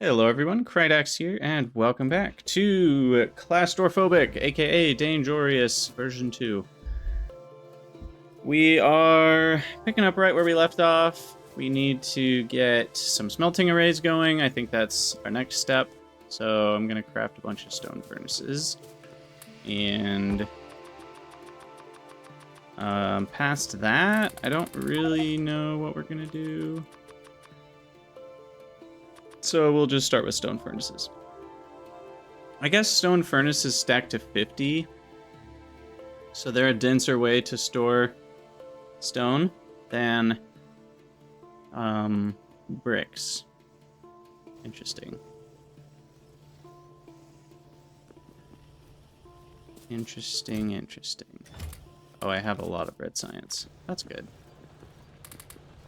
Hello everyone, Krydax here, and welcome back to ClaustOREphobic, aka Dangerous version 2. We are picking up right where we left off. We need to get some smelting arrays going. I think that's our next step. So I'm going to craft a bunch of stone furnaces. And past that, I don't really know what we're going to do. So we'll just start with stone furnaces. I guess stone furnaces stack to 50. So they're a denser way to store stone than bricks. Interesting. Interesting. Oh, I have a lot of red science. That's good.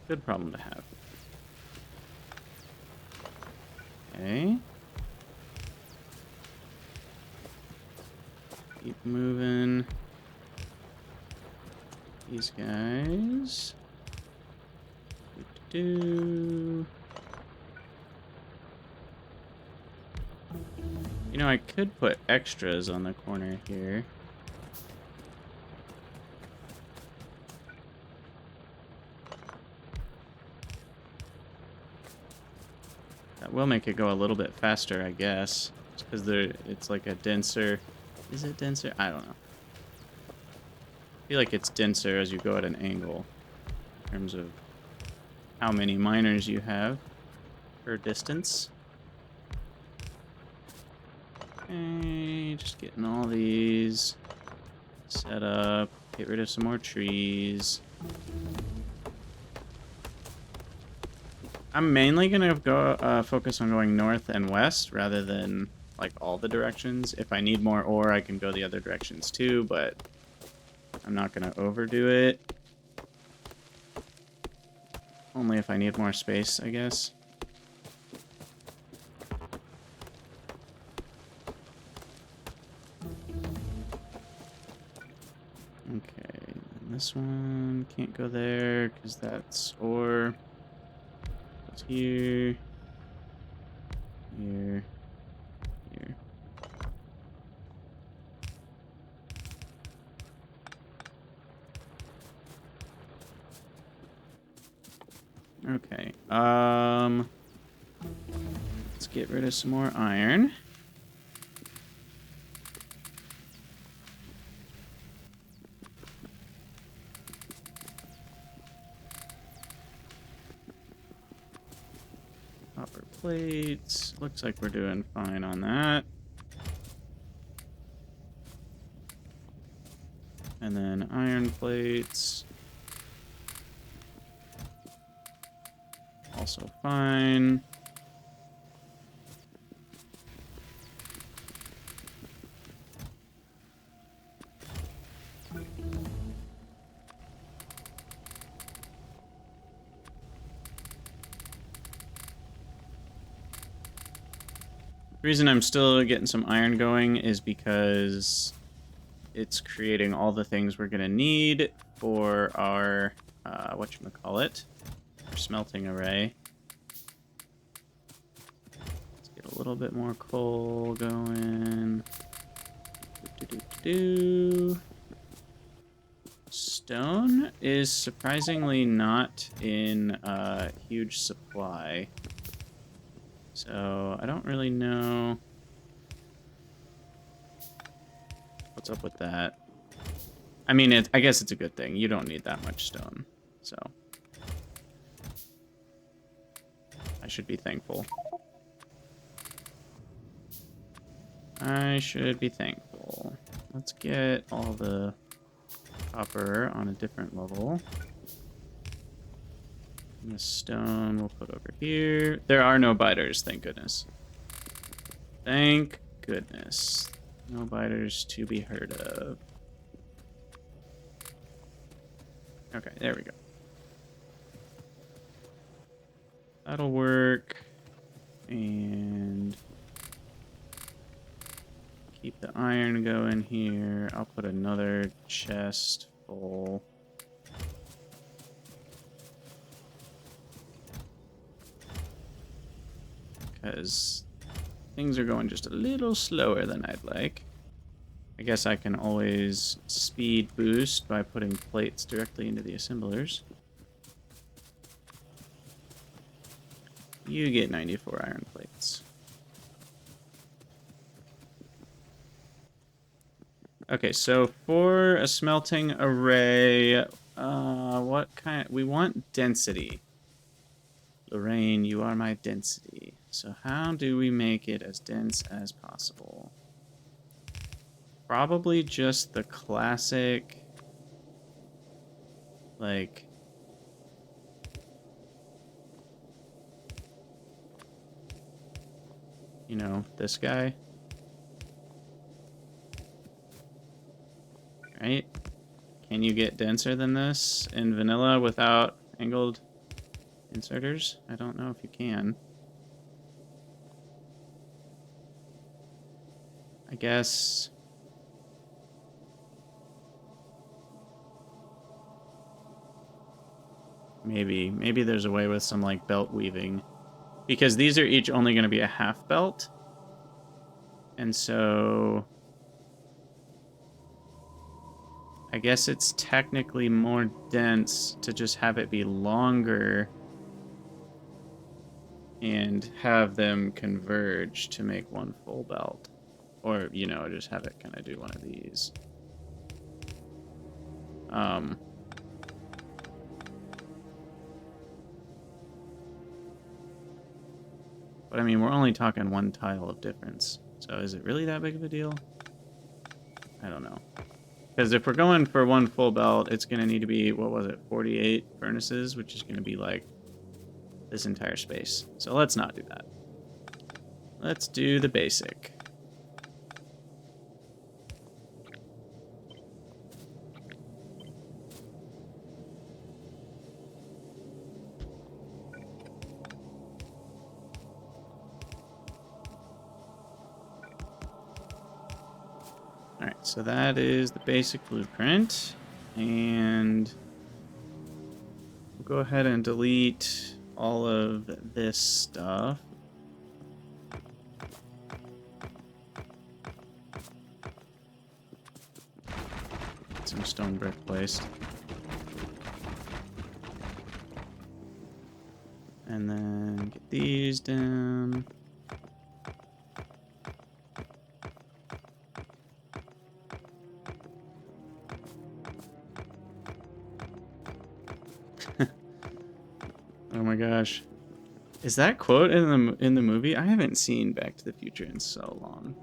Good problem to have. Okay. Keep moving. These guys. You know, I could put extras on the corner here. That will make it go a little bit faster, I guess. Because it's like a denser... Is it denser? I don't know. I feel like it's denser as you go at an angle. In terms of how many miners you have per distance. Okay, just getting all these set up. Get rid of some more trees. I'm mainly gonna go focus on going north and west rather than like all the directions. If I need more ore, I can go the other directions too, but I'm not gonna overdo it. Only if I need more space, I guess. Okay, and this one can't go there because that's ore. It's here. Here. Here. Okay. Let's get rid of some more iron. Copper plates. Looks like we're doing fine on that. And then iron plates. Also fine. The reason I'm still getting some iron going is because it's creating all the things we're gonna need for our whatchamacallit, our smelting array. Let's get a little bit more coal going. Stone is surprisingly not in huge supply. So I don't really know what's up with that. I mean, I guess it's a good thing. You don't need that much stone, so I should be thankful. I should be thankful. Let's get all the copper on a different level. And the stone we'll put over here. There are no biters, thank goodness. Thank goodness. No biters to be heard of. Okay, there we go. That'll work. And keep the iron going here. I'll put another chest full. because things are going just a little slower than I'd like. I guess I can always speed boost by putting plates directly into the assemblers. You get 94 iron plates. Okay, so for a smelting array, what kind? We want density. Lorraine, you are my density. So how do we make it as dense as possible? Probably just the classic, like, you know, this guy. Right? Can you get denser than this in vanilla without angled inserters? I don't know if you can. I guess... Maybe there's a way with some, like, belt weaving. Because these are each only going to be a half belt. And so... I guess it's technically more dense to just have it be longer and have them converge to make one full belt. Or, you know, just have it kind of do one of these. But I mean, we're only talking one tile of difference. So is it really that big of a deal? I don't know. Because if we're going for one full belt, it's going to need to be, what was it, 48 furnaces, which is going to be like this entire space. So let's not do that. Let's do the basic. Alright, so that is the basic blueprint. And we'll go ahead and delete all of this stuff. Get some stone brick placed. And then get these down. Oh my gosh. Is that quote in the movie? I haven't seen Back to the Future in so long.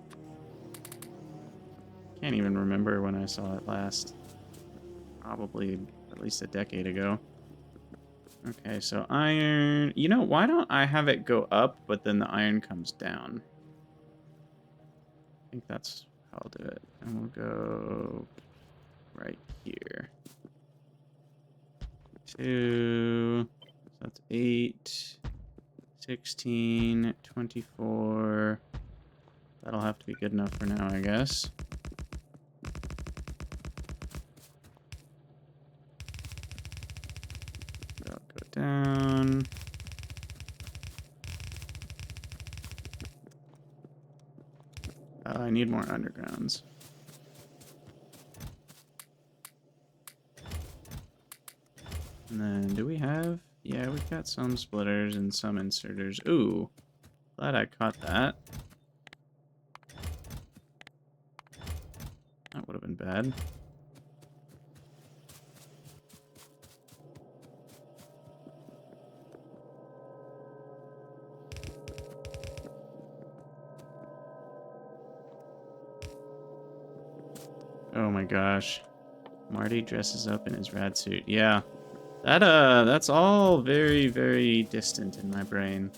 Can't even remember when I saw it last. Probably at least a decade ago. Okay, so iron. You know, why don't I have it go up, but then the iron comes down? I think that's how I'll do it. And we'll go right here. 2. So that's 8. 16. 24. That'll have to be good enough for now, I guess. That'll go down. I need more undergrounds. And then, do we have... Yeah, we've got some splitters and some inserters. Ooh, glad I caught that. That would have been bad. Oh my gosh. Marty dresses up in his rad suit. Yeah. That's all very, very distant in my brain.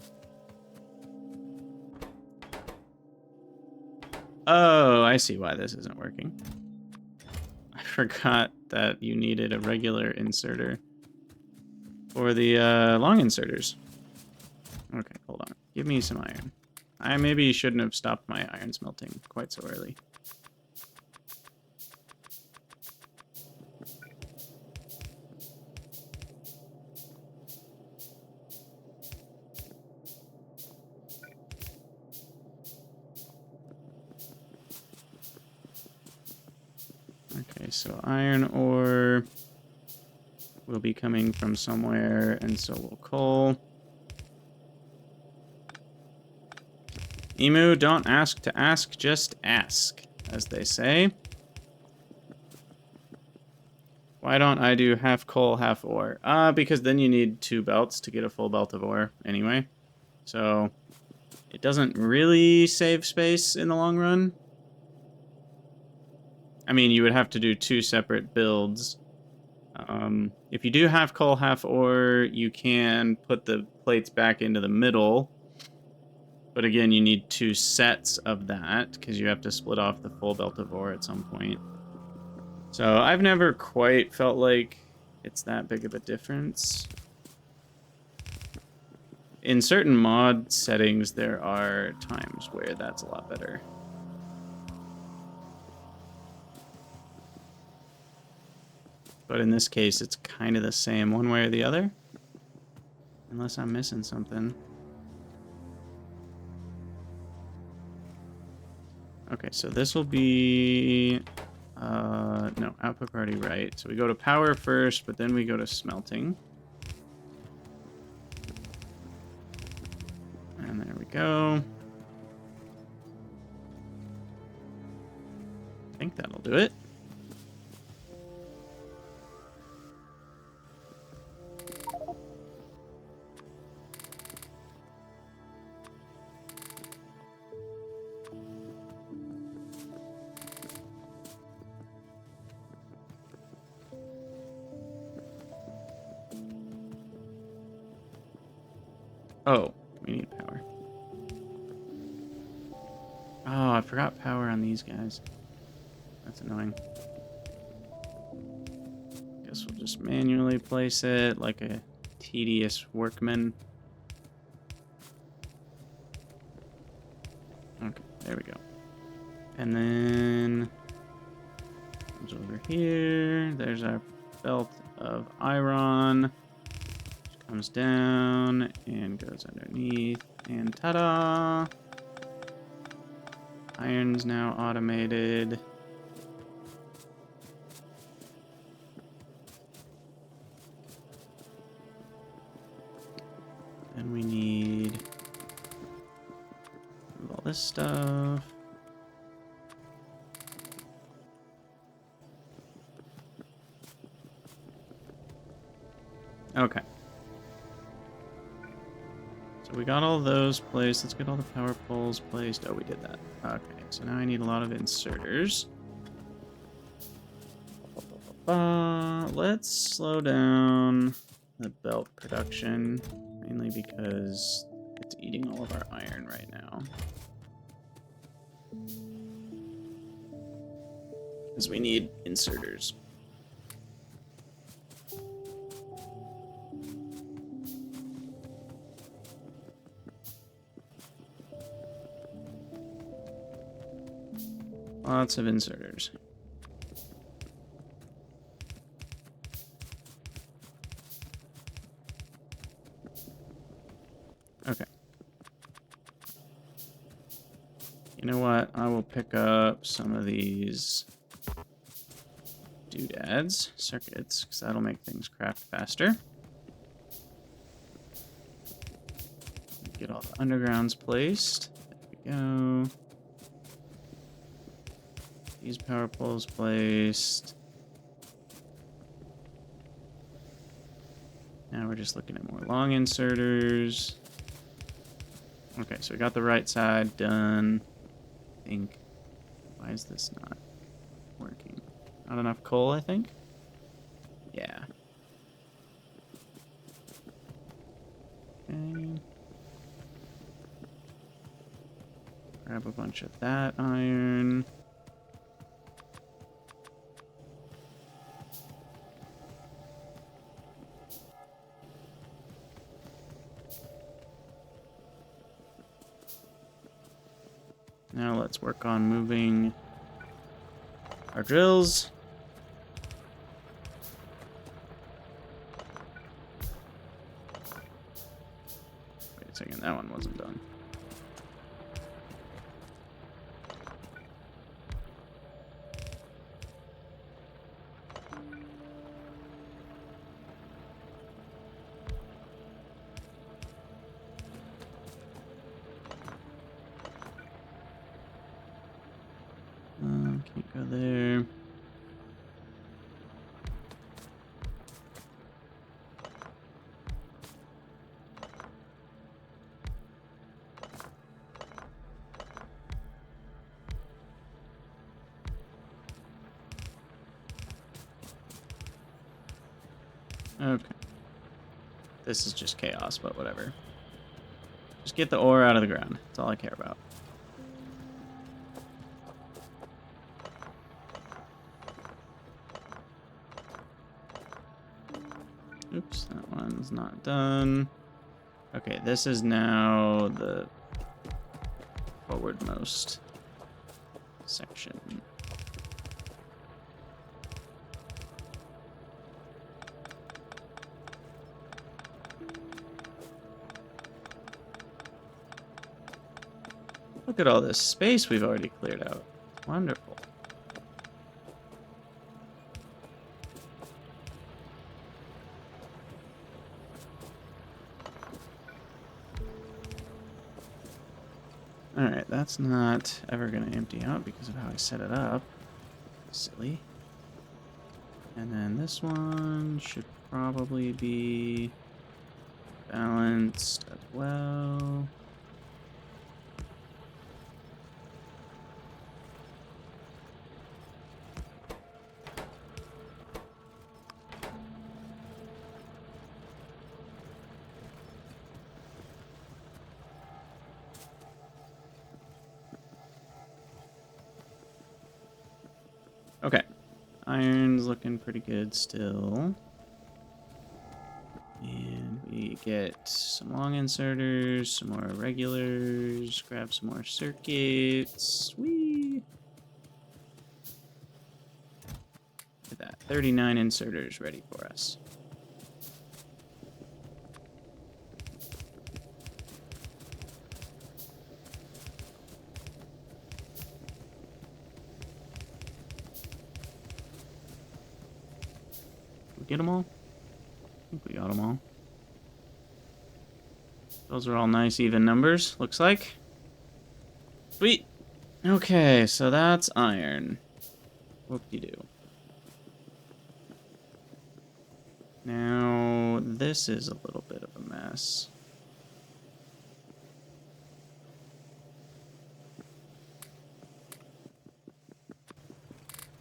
Oh, I see why this isn't working. I forgot that you needed a regular inserter for the long inserters. Okay, hold on. Give me some iron. I maybe shouldn't have stopped my iron smelting quite so early. so iron ore will be coming from somewhere, and so will coal. Emu, don't ask to ask, just ask, as they say. Why don't I do half coal, half ore? Because then you need 2 belts to get a full belt of ore anyway. So it doesn't really save space in the long run. I mean, you would have to do 2 separate builds. If you do half coal, half ore, you can put the plates back into the middle. But again, you need 2 sets of that, because you have to split off the full belt of ore at some point. So I've never quite felt like it's that big of a difference. In certain mod settings, there are times where that's a lot better. But in this case, it's kind of the same one way or the other. Unless I'm missing something. Okay, so this will be... no, output priority right. So we go to power first, but then we go to smelting. And there we go. I think that'll do it. Oh, we need power. Oh, I forgot power on these guys. That's annoying. Guess we'll just manually place it like a tedious workman. Okay, there we go. And then comes over here. There's our belt of iron. Comes down and goes underneath, and ta-da! Iron's now automated. Then we need all this stuff. Okay. So we got all those placed. Let's get all the power poles placed. Oh, we did that. Okay, so now I need a lot of inserters. Let's slow down the belt production, mainly because it's eating all of our iron right now. Because we need inserters. Lots of inserters. Okay. You know what? I will pick up some of these doodads, circuits, because that'll make things craft faster. Get all the undergrounds placed. There we go. These power poles placed. Now we're just looking at more long inserters. Okay, so we got the right side done. I think. Why is this not working? Not enough coal, I think? Yeah. Okay. Grab a bunch of that iron. Now let's work on moving our drills. Wait a second, that one wasn't done. Go there. Okay. This is just chaos, but whatever. Just get the ore out of the ground. That's all I care about. Oops, that one's not done. Okay, this is now the forwardmost section. Look at all this space we've already cleared out. Wonderful. Alright, that's not ever going to empty out because of how I set it up. Silly. And then this one should probably be balanced as well. Okay, iron's looking pretty good still. And we get some long inserters, some more regulars, grab some more circuits. Whee! Look at that, 39 inserters ready for us. Get them all? I think we got them all. Those are all nice even numbers, looks like. Sweet. Okay, so that's iron. Whoop-de-doo. Now, this is a little bit of a mess.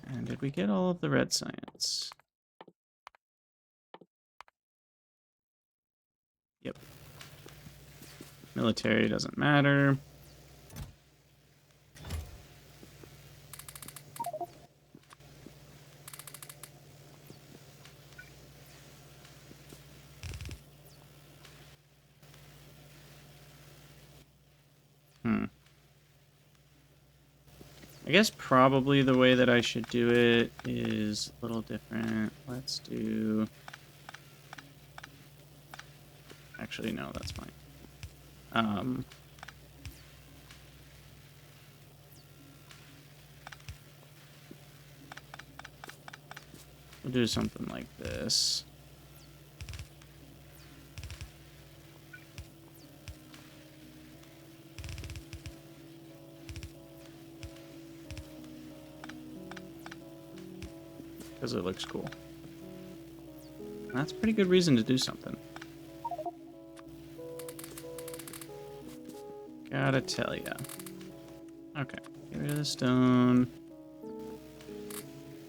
And did we get all of the red science? Yep. Military doesn't matter. I guess probably the way that I should do it is a little different. Let's do... Actually, no, that's fine. We'll do something like this. Because it looks cool. That's a pretty good reason to do something. Gotta tell ya. Okay, get rid of the stone.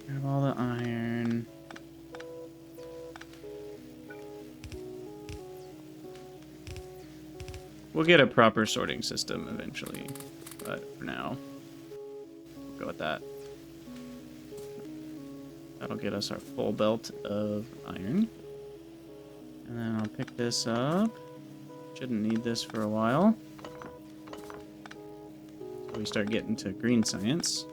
Grab all the iron. We'll get a proper sorting system eventually, but for now, we'll go with that. That'll get us our full belt of iron. And then I'll pick this up. Shouldn't need this for a while. So we start getting to green science.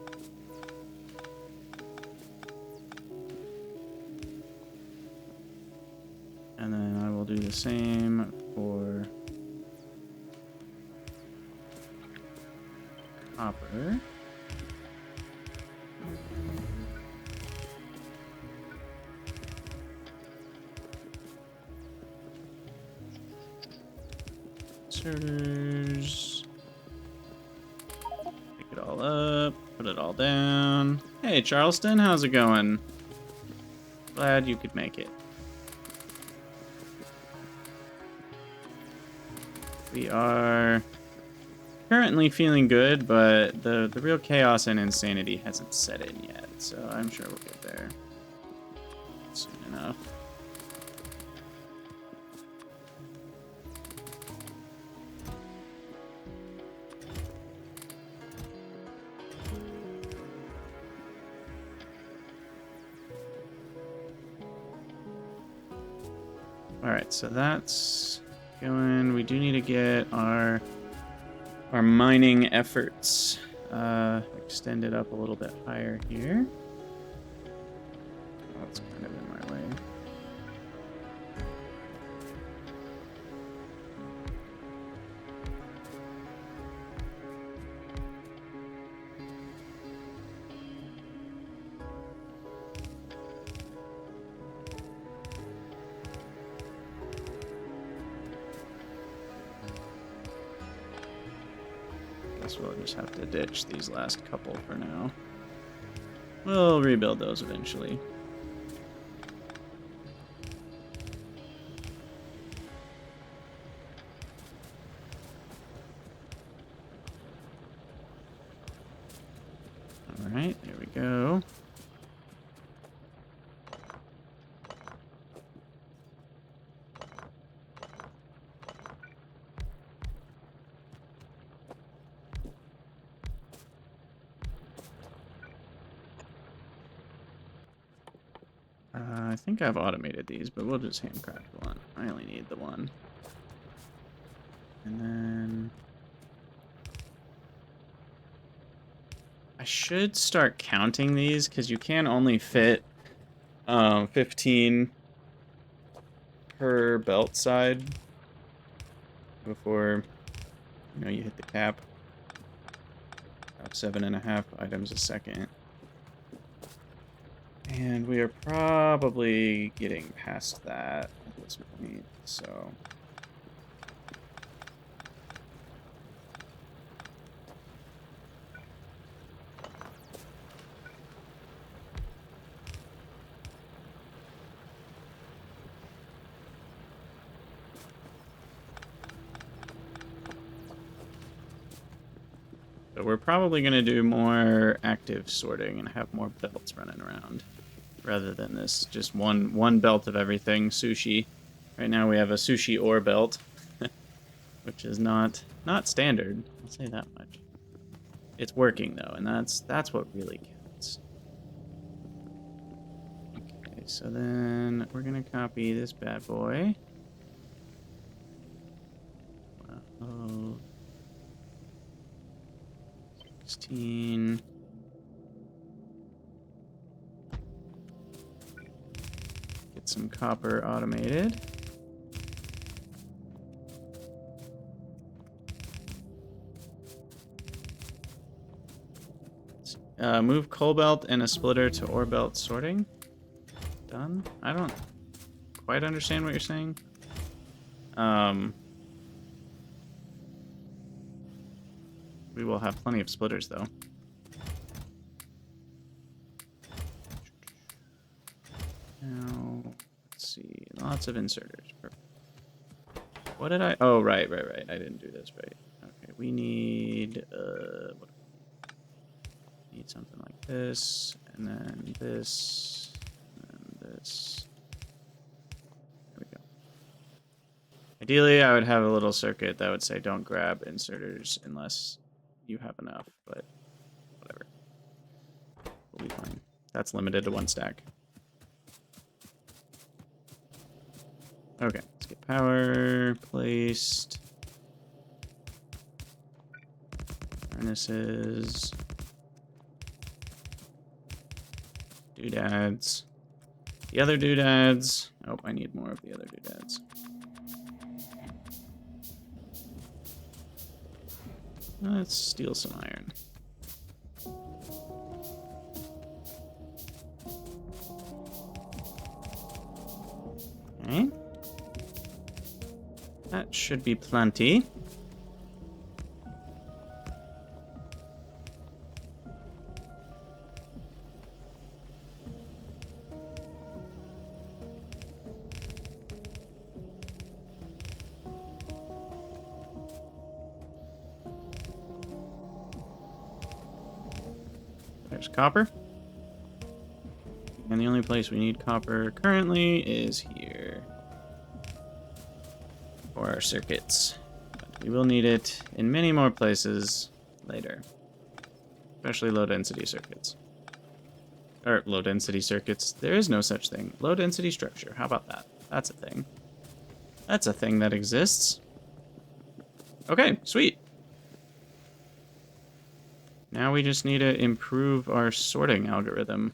And then I will do the same for copper. Inserters. Pick it all up, put it all down. Hey, Hey, Charleston, how's it going? Glad you could make it. We are currently feeling good, but the real chaos and insanity hasn't set in yet, so I'm sure we'll get there soon enough. Alright, so that's going. We do need to get our mining efforts extended up a little bit higher here. Oh, it's kind of in my way. Guess we'll just have to ditch these last couple for now. We'll rebuild those eventually. Alright, there we go. I think I've automated these, but we'll just handcraft one. I only need the one. And then I should start counting these, because you can only fit 15 per belt side before, you know, you hit the cap. About 7.5 items a second. And we are probably getting past that at this point, so... So we're probably going to do more active sorting and have more belts running around, rather than this just one belt of everything, sushi. Right now we have a sushi ore belt, which is not standard, I'll say that much. It's working though, and that's what really counts. Okay, so then we're going to copy this bad boy. Wow. 16. Get some copper automated. Move coal belt and a splitter to ore belt sorting. Done. I don't quite understand what you're saying. We will have plenty of splitters, though. Now, let's see. Lots of inserters. Perfect. What did I... Oh, right. I didn't do this right. Okay, we need... What... Need something like this, and then this, and this. There we go. Ideally, I would have a little circuit that would say don't grab inserters unless you have enough, but whatever. We'll be fine. That's limited to 1 stack. Okay, let's get power placed. Harnesses. Doodads. The other doodads. Oh, I need more of the other doodads. Let's steal some iron. Okay. That should be plenty. There's copper. And the only place we need copper currently is here. For our circuits. But we will need it in many more places later. Especially low-density circuits. Or low-density circuits. There is no such thing. Low-density structure. How about that? That's a thing. That's a thing that exists. Okay, sweet. Now we just need to improve our sorting algorithm,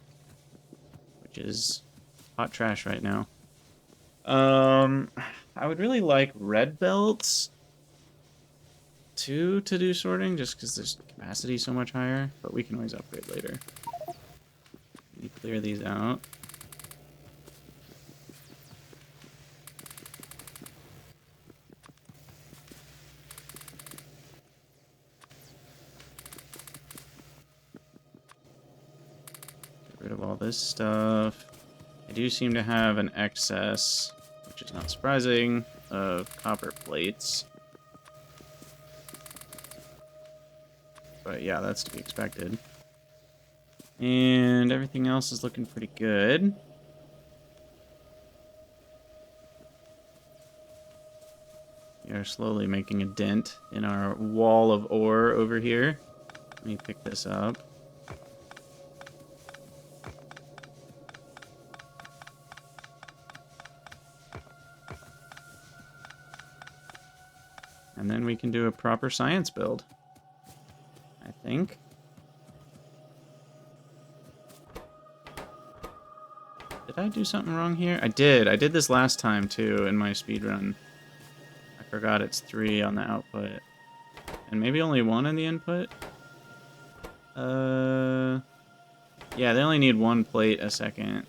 which is hot trash right now. I would really like red belts to do sorting, just because there's capacity so much higher, but we can always upgrade later. Let me clear these out. Get rid of all this stuff. I do seem to have an excess, which is not surprising, of copper plates. But yeah, that's to be expected. And everything else is looking pretty good. We are slowly making a dent in our wall of ore over here. Let me pick this up. And then we can do a proper science build, I think. Did I do something wrong here? I did. I did this last time, too, in my speedrun. I forgot it's 3 on the output. And maybe only 1 in the input? Yeah, they only need 1 plate a second.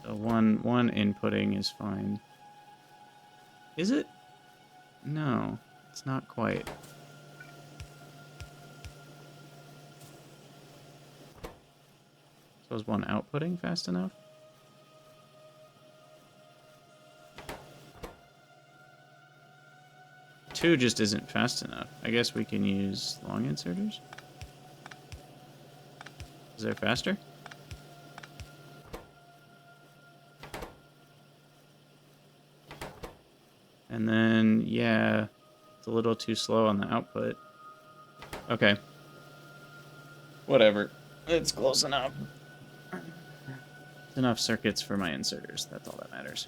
So one inputting is fine. Is it? No, it's not quite. So is 1 outputting fast enough? Two just isn't fast enough. I guess we can use long inserters. Is there faster? And then, yeah, it's a little too slow on the output. Okay. Whatever. It's close enough. It's enough circuits for my inserters. That's all that matters.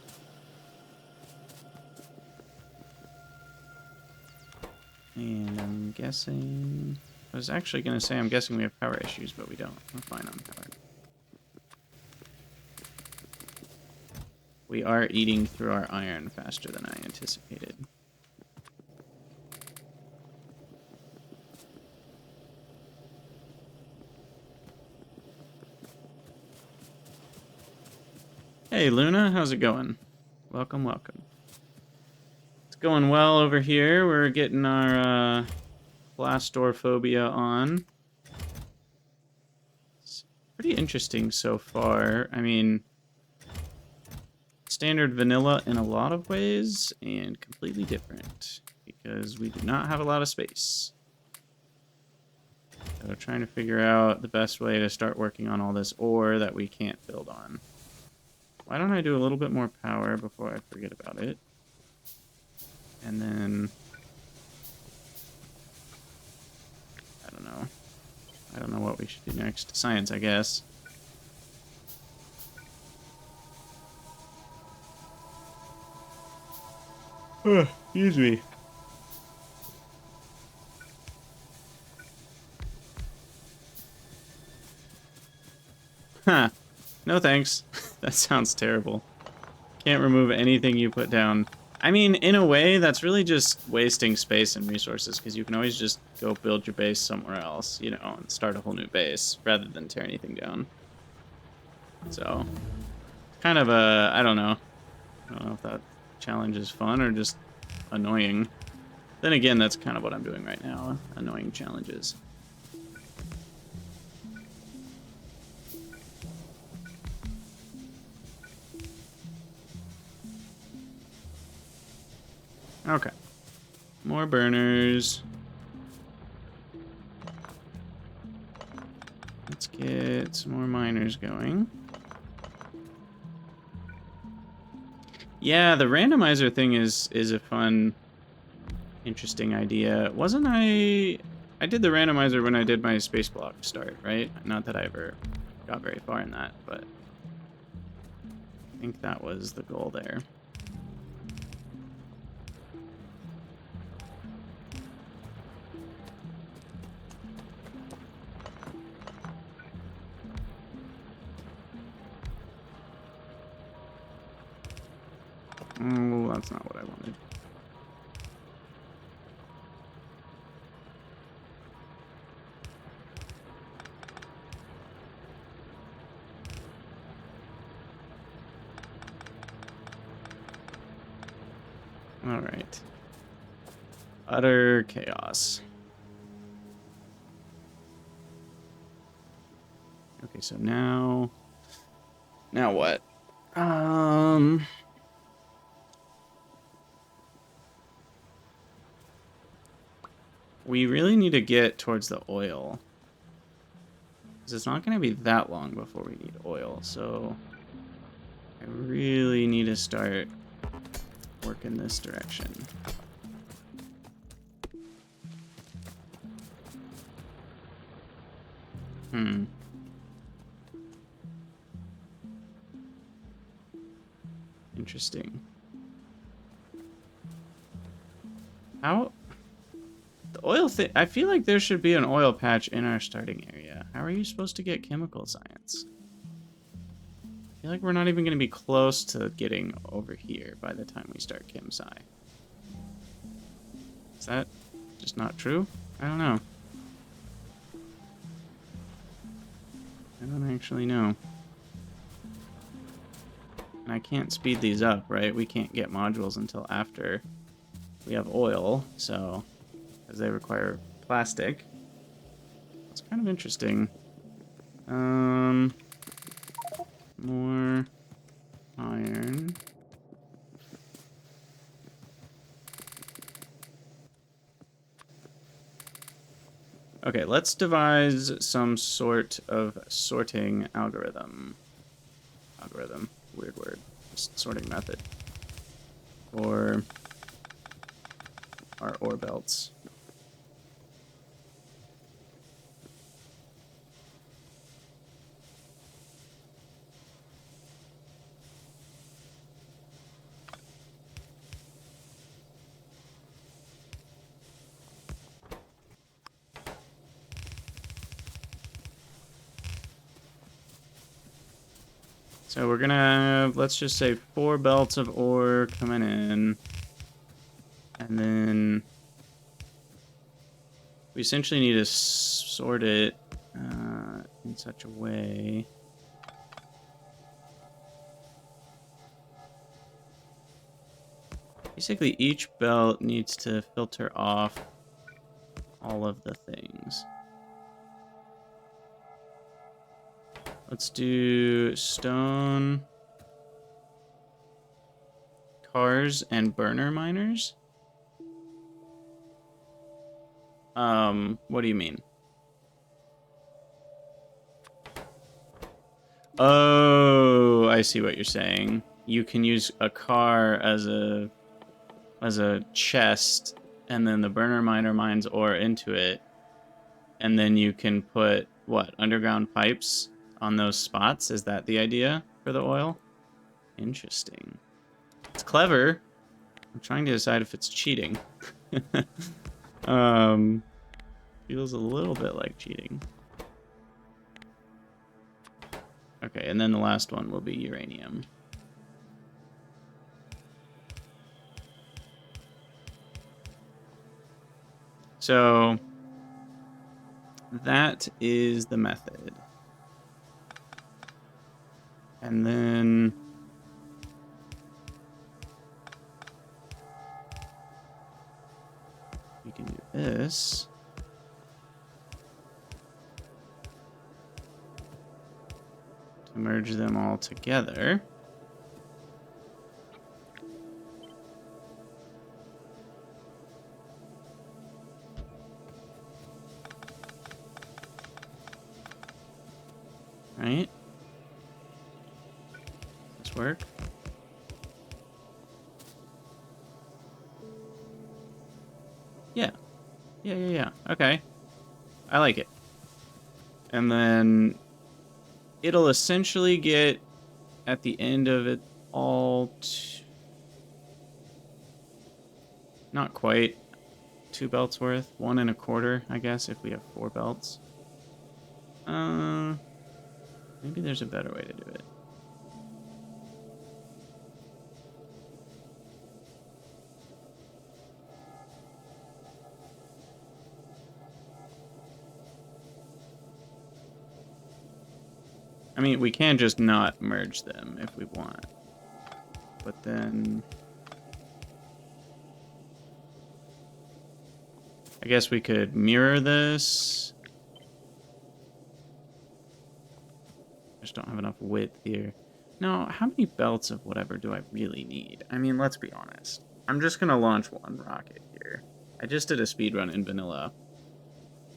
And I'm guessing... I was actually going to say I'm guessing we have power issues, but we don't. We're fine on power. We are eating through our iron faster than I anticipated. Hey Luna, how's it going? Welcome, welcome. It's going well over here. We're getting our ClaustORephobia on. It's pretty interesting so far. I mean, standard vanilla in a lot of ways, and completely different, because we do not have a lot of space. So trying to figure out the best way to start working on all this ore that we can't build on. Why don't I do a little bit more power before I forget about it? And then... I don't know. I don't know what we should do next. Science, I guess. Excuse me. Huh. No thanks. That sounds terrible. Can't remove anything you put down. I mean, in a way, that's really just wasting space and resources, because you can always just go build your base somewhere else, you know, and start a whole new base, rather than tear anything down. So, kind of a, I don't know. I don't know if that challenge is fun or just annoying. Then again, that's kind of what I'm doing right now, annoying challenges. Okay. More burners. get some more miners going. Yeah, the randomizer thing is a fun, interesting idea. Wasn't I did the randomizer when I did my space block start, right? Not that I ever got very far in that, but I think that was the goal there. Oh, that's not what I wanted. All right. Utter chaos. Okay, so now what? We really need to get towards the oil. Because it's not going to be that long before we need oil, so I really need to start working this direction. Interesting. How... The oil thing... I feel like there should be an oil patch in our starting area. How are you supposed to get chemical science? I feel like we're not even going to be close to getting over here by the time we start Chem Sci. Is that just not true? I don't know. I don't actually know. And I can't speed these up, right? We can't get modules until after we have oil, so... Because they require plastic. It's kind of interesting. More iron. Okay, let's devise some sort of sorting algorithm. Weird word. Just sorting method. For our ore belts. So we're gonna have, let's just say 4 belts of ore coming in. And then we essentially need to sort it in such a way. Basically, each belt needs to filter off all of the things. Let's do stone, cars, and burner miners. What do you mean? Oh, I see what you're saying. You can use a car as a chest, and then the burner miner mines ore into it, and then you can put what, underground pipes on those spots? Is that the idea for the oil? Interesting. It's clever. I'm trying to decide if it's cheating. Feels a little bit like cheating. Okay, and then the last one will be uranium. So that is the method. And then we can do this. To merge them all together. right? Does this work? Yeah. Yeah. Okay. I like it. And then it'll essentially get at the end of it all, not quite 2 belts worth, 1 1/4, I guess, if we have 4 belts. Maybe there's a better way to do it. I mean, we can just not merge them if we want. But then I guess we could mirror this. I just don't have enough width here. No, how many belts of whatever do I really need? I mean, let's be honest. I'm just going to launch 1 rocket here. I just did a speedrun in vanilla.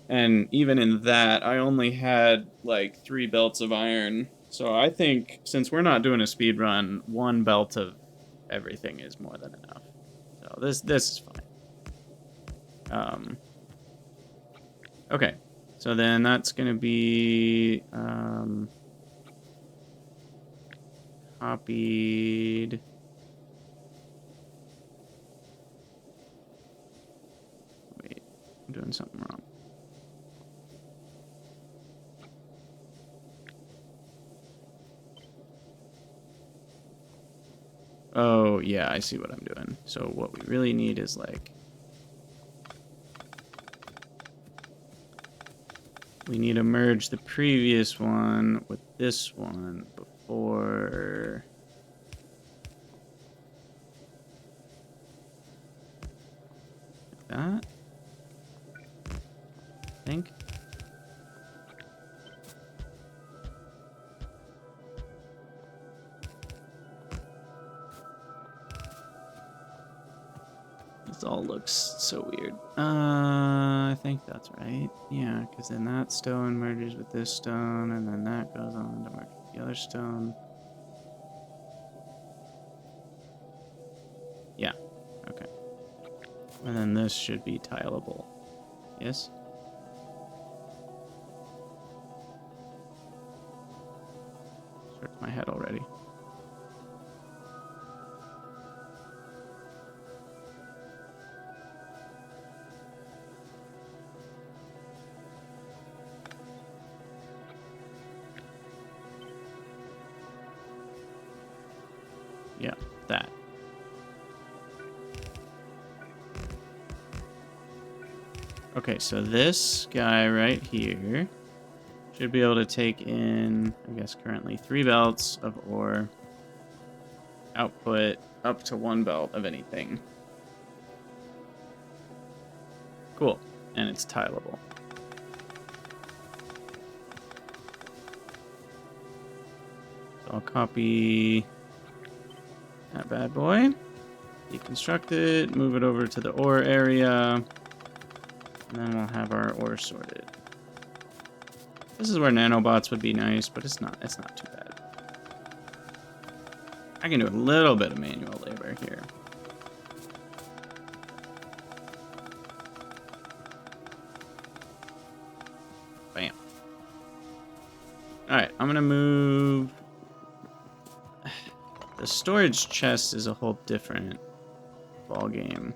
And even in that, I only had like 3 belts of iron. So I think since we're not doing a speedrun, 1 belt of everything is more than enough. So this is fine. Okay. So then that's going to be copied. Wait, I'm doing something wrong. Oh, yeah, I see what I'm doing. So what we really need is, like, we need to merge the previous one with this one before... Like that? I think. This all looks so weird. I think that's right. Yeah, because then that stone merges with this stone, and then that goes on to merge with the other stone. Yeah, okay. And then this should be tileable. Yes? Hurts my head already. Yeah, that. Okay, so this guy right here should be able to take in, I guess, currently 3 belts of ore. Output up to 1 belt of anything. Cool. And it's tileable. So I'll copy that bad boy. Deconstruct it, move it over to the ore area. And then we'll have our ore sorted. This is where nanobots would be nice, but it's not too bad. I can do a little bit of manual labor here. Bam. Alright, I'm gonna move... The storage chest is a whole different ballgame.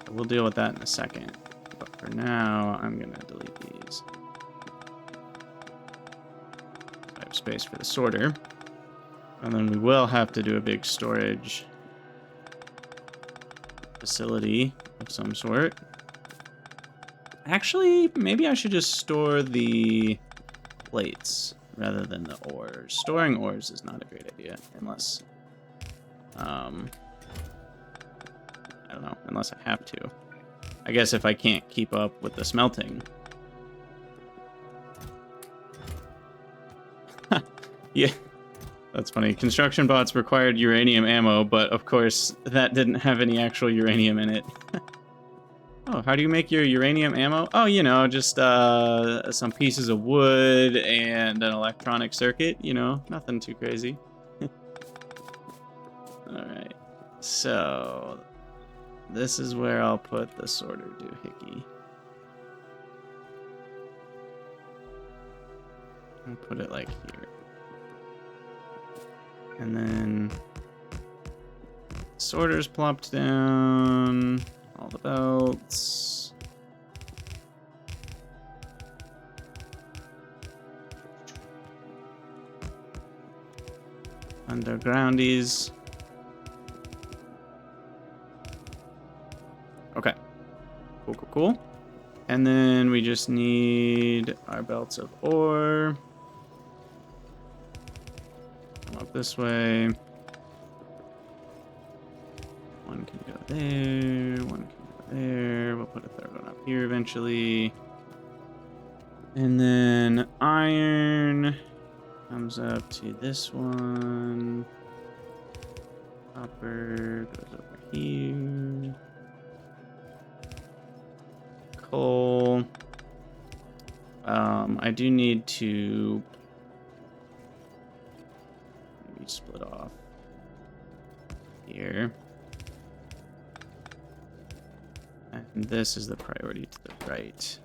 We'll deal with that in a second. But for now, I'm gonna delete these. I have space for the sorter. And then we will have to do a big storage facility of some sort. Actually, maybe I should just store the plates rather than the ores. Storing ores is not a great idea, unless... I don't know, unless I have to. I guess if I can't keep up with the smelting. Yeah, that's funny. Construction bots required uranium ammo, but of course that didn't have any actual uranium in it. Oh, how do you make your uranium ammo? Oh, you know, just some pieces of wood and an electronic circuit. You know, nothing too crazy. All right. So this is where I'll put the sorter doohickey. I'll put it like here. And then sorters plopped down. All the belts. Undergroundies. Okay. Cool, cool, cool. And then we just need our belts of ore. Come up this way. One can go there. One can go there. We'll put a third one up here eventually. And then iron comes up to this one. Copper goes over here. Coal. I do need to maybe split off here. And this is the priority to the right.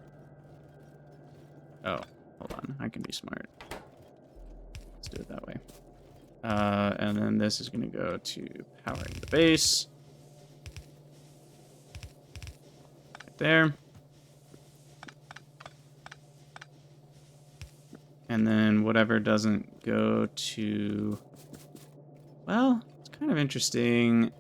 Oh, hold on. I can be smart. Let's do it that way. And then this is going to go to powering the base. Right there. And then whatever doesn't go to... Well, it's kind of interesting.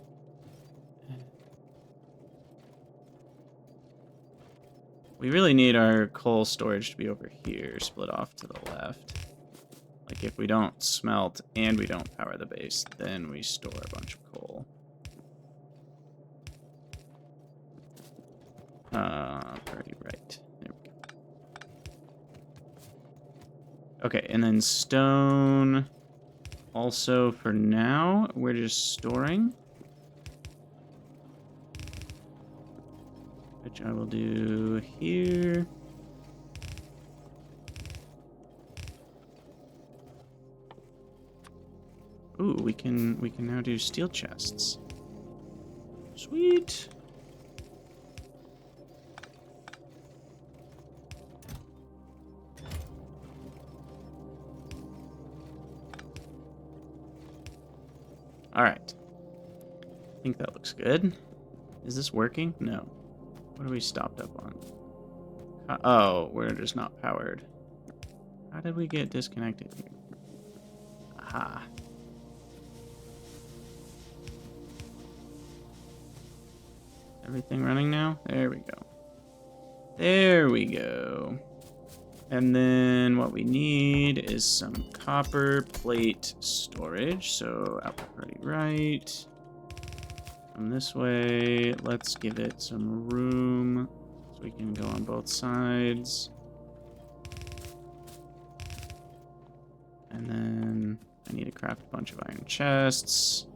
We really need our coal storage to be over here, split off to the left. Like, if we don't smelt and we don't power the base, then we store a bunch of coal. Pretty right. There we go. Okay, and then stone. Also, for now, we're just storing. Which I will do here. Ooh, we can now do steel chests. Sweet. All right. I think that looks good. Is this working? No. What are we stopped up on? Oh, we're just not powered. How did we get disconnected here? Aha. Everything running now? There we go. There we go. And then what we need is some copper plate storage. So output pretty right. Come this way. Let's give it some room so we can go on both sides. And then I need to craft a bunch of iron chests.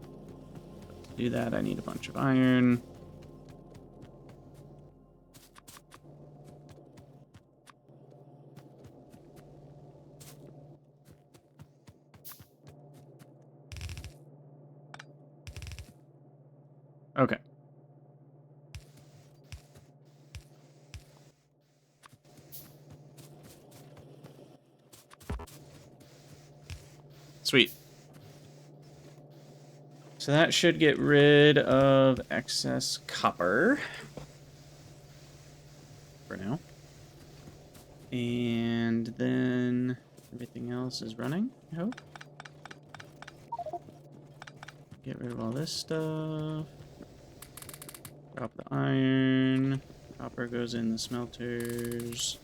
To do that, I need a bunch of iron. Okay. Sweet. So that should get rid of excess copper. For now. And then everything else is running, I hope. Get rid of all this stuff. Drop the iron. Copper goes in the smelters.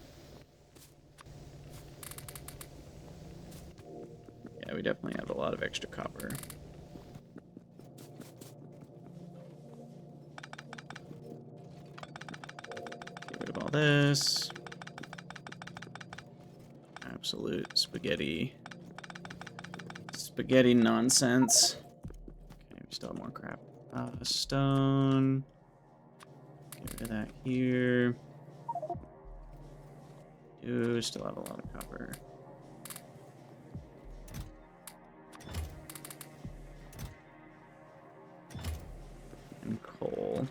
Yeah, we definitely have a lot of extra copper. Get rid of all this. Absolute spaghetti nonsense. Okay, we still have more crap. Stone. Get Rid of that here. Do still have a lot of copper. And coal.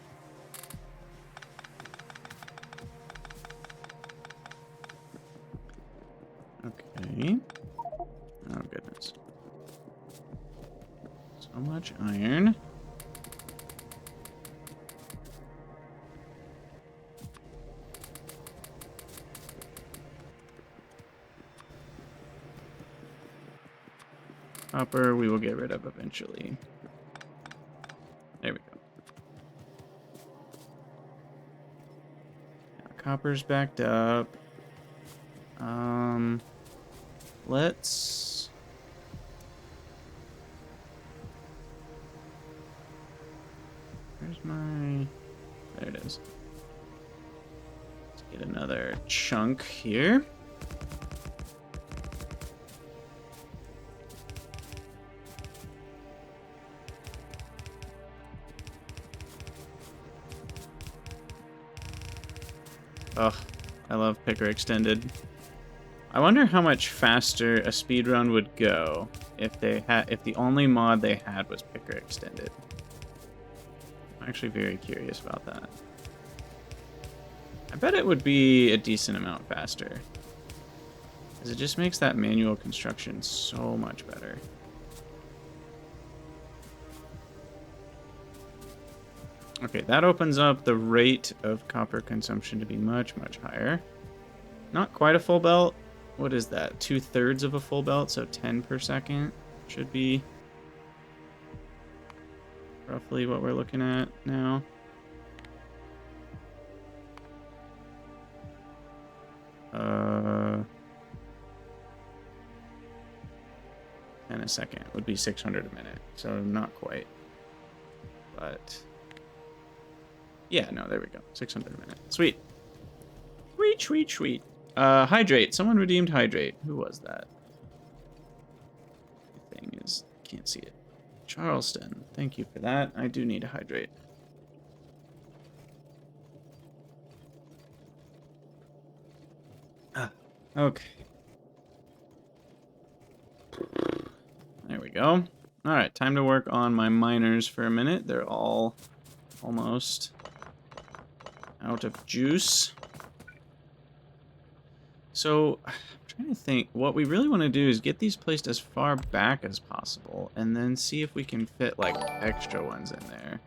Okay. Oh, goodness. So much iron. Copper we will get rid of eventually. There we go. Now, copper's backed up. Let's... Where's my... There it is. Let's get another chunk here. Oh, I love picker extended. I wonder how much faster a speedrun would go if the only mod they had was picker extended. I'm actually very curious about that. I bet it would be a decent amount faster, because it just makes that manual construction so much better. Okay, that opens up the rate of copper consumption to be much, much higher. Not quite a full belt. What is that? 2/3 of a full belt, so 10 per second should be roughly what we're looking at now. And a second would be 600 a minute, so not quite. But yeah, no, there we go. 600 a minute. Sweet. Sweet, sweet, sweet. Hydrate. Someone redeemed hydrate. Who was that? The thing is, can't see it. Charleston. Thank you for that. I do need a hydrate. Ah, okay. There we go. Alright, time to work on my miners for a minute. They're all almost out of juice. So, I'm trying to think. What we really want to do is get these placed as far back as possible, and then see if we can fit, like, extra ones in there.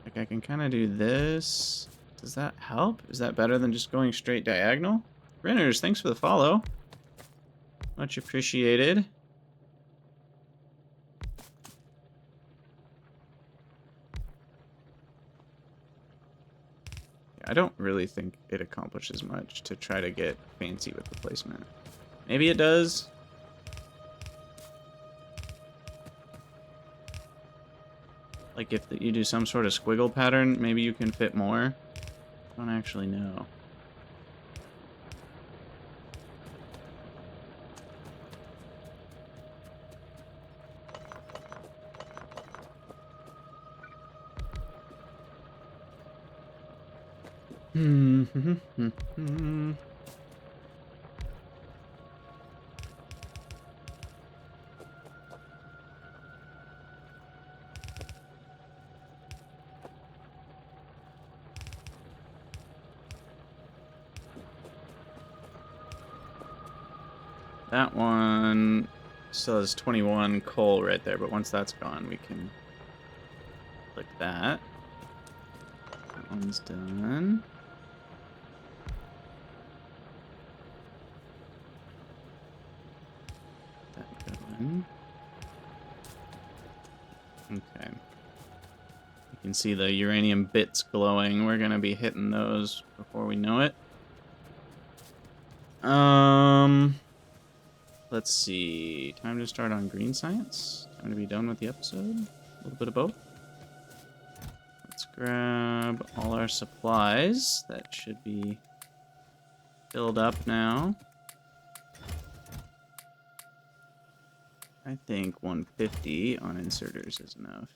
Like, I can kind of do this. Does that help? Is that better than just going straight diagonal? Renners, thanks for the follow. Much appreciated. I don't really think it accomplishes much to try to get fancy with the placement. Maybe it does. Like if you do some sort of squiggle pattern, maybe you can fit more. I don't actually know. That one still has 21 coal right there, but once that's gone, we can click that. That one's done. That going. Okay. You can see the uranium bits glowing. We're gonna be hitting those before we know it. Let's see. Time to start on green science. Time to be done with the episode. A little bit of both. Let's grab all our supplies. That should be filled up now. I think 150 on inserters is enough.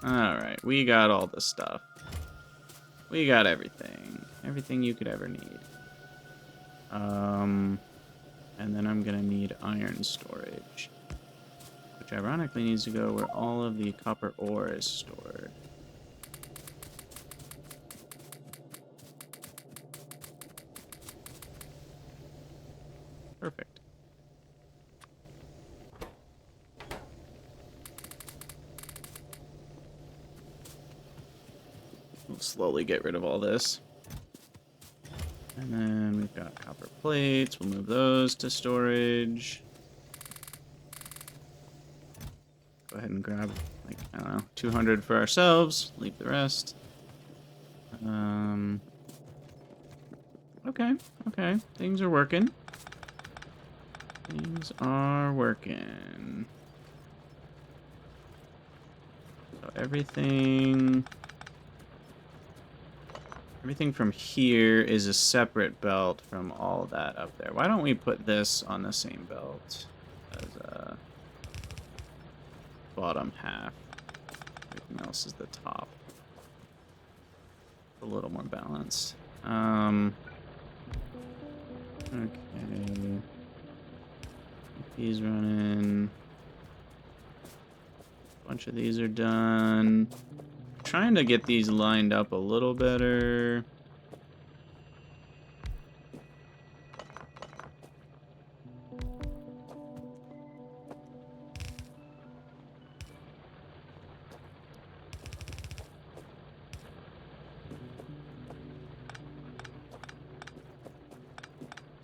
Alright, we got all the stuff. We got everything. Everything you could ever need. And then I'm gonna need iron storage. Which ironically needs to go where all of the copper ore is stored. Perfect. We'll slowly get rid of all this. And then we've got copper plates. We'll move those to storage. Go ahead and grab, like, I don't know, 200 for ourselves. Leave the rest. Okay, okay. Things are working. Things are working. So everything from here is a separate belt from all that up there. Why don't we put this on the same belt as bottom half? Everything else is the top. A little more balanced. Okay. These running. A bunch of these are done. Trying to get these lined up a little better.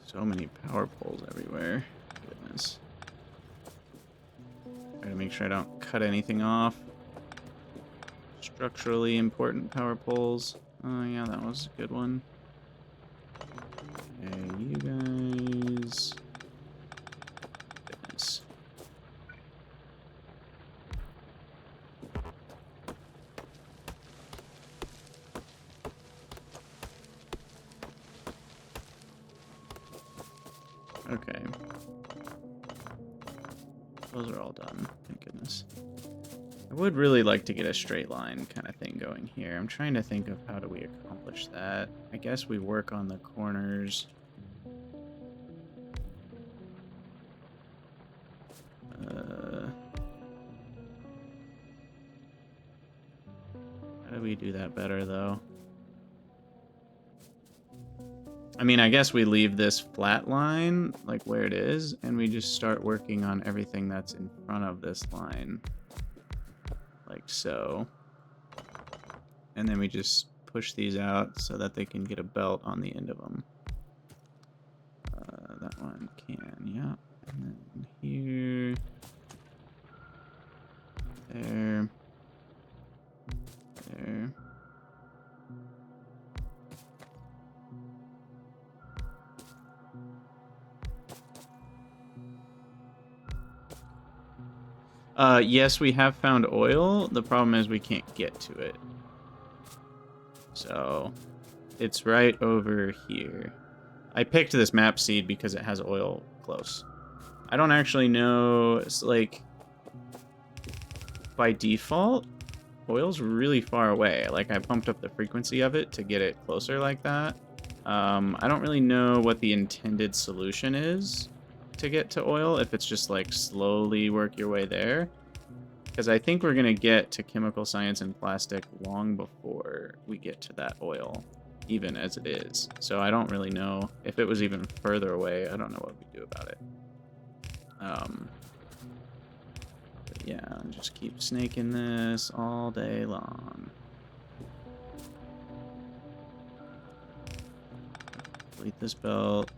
So many power poles everywhere. Goodness. Try to make sure I don't cut anything off. Structurally important power poles. Oh yeah, that was a good one. Okay, you guys. Goodness. Okay. Those are all done. Thank goodness. I would really like to get a straight line kind of thing going here. I'm trying to think of how do we accomplish that. I guess we work on the corners. How do we do that better, though? I mean, I guess we leave this flat line, like where it is, and we just start working on everything that's in front of this line. Like so. And then we just push these out so that they can get a belt on the end of them. That one can, yeah. And then here. There. There. Yes, we have found oil. The problem is we can't get to it. So, it's right over here. I picked this map seed because it has oil close. I don't actually know, it's like, by default, oil's really far away. Like, I pumped up the frequency of it to get it closer like that. I don't really know what the intended solution is to get to oil, if it's just like slowly work your way there. Because I think we're going to get to chemical science and plastic long before we get to that oil, even as it is. So I don't really know if it was even further away. I don't know what we do about it. But yeah, just keep snaking this all day long. Delete this belt.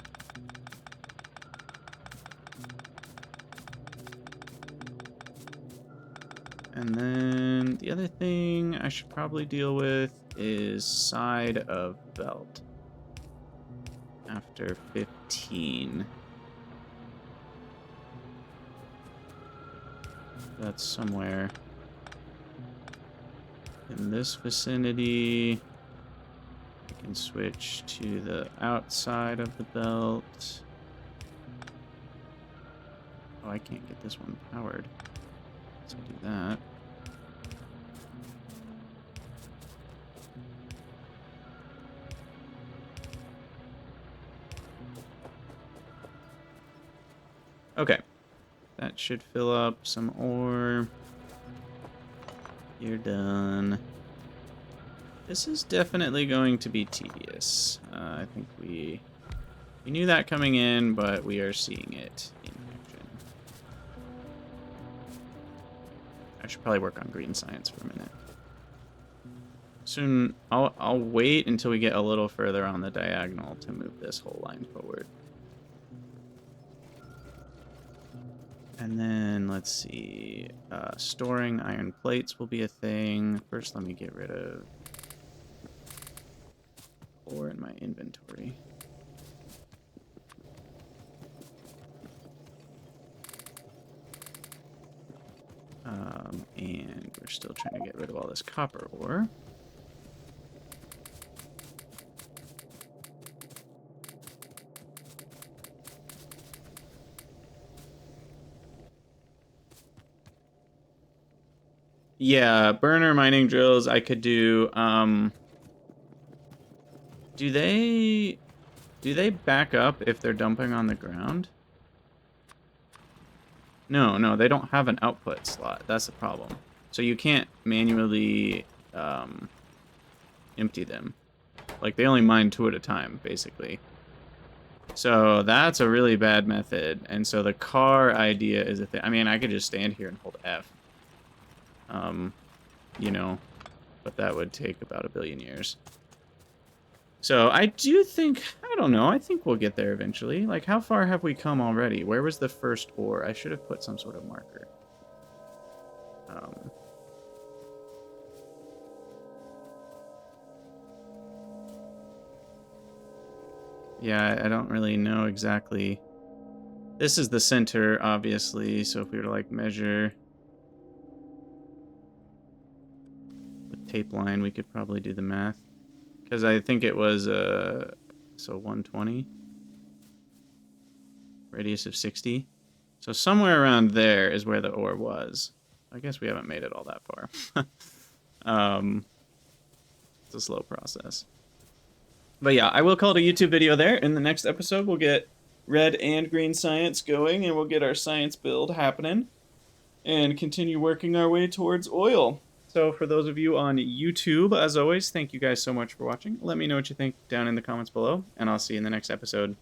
And then the other thing I should probably deal with is side of belt. After 15. That's somewhere in this vicinity. I can switch to the outside of the belt. Oh, I can't get this one powered. So do that. Okay. That should fill up some ore. You're done. This is definitely going to be tedious. I think we knew that coming in, but we are seeing it in action. I should probably work on green science for a minute. Soon, I'll wait until we get a little further on the diagonal to move this whole line forward. And then, let's see, storing iron plates will be a thing. First, let me get rid of ore in my inventory. And we're still trying to get rid of all this copper ore. Yeah, burner mining drills I could do. Do they back up if they're dumping on the ground? No, they don't have an output slot. That's the problem. So you can't manually empty them. Like, they only mine 2 at a time, basically. So that's a really bad method. And so the car idea is a thing. I mean, I could just stand here and hold F. You know, but that would take about 1 billion years. So I do think, I don't know, I think we'll get there eventually. Like, how far have we come already? Where was the first ore? I should have put some sort of marker. Yeah, I don't really know exactly. This is the center, obviously, so if we were to, like, measure with tape line, we could probably do the math. Because I think it was, so 120. Radius of 60. So somewhere around there is where the ore was. I guess we haven't made it all that far. It's a slow process. But yeah, I will call it a YouTube video there. In the next episode, we'll get red and green science going, and we'll get our science build happening, and continue working our way towards oil. So for those of you on YouTube, as always, thank you guys so much for watching. Let me know what you think down in the comments below, and I'll see you in the next episode.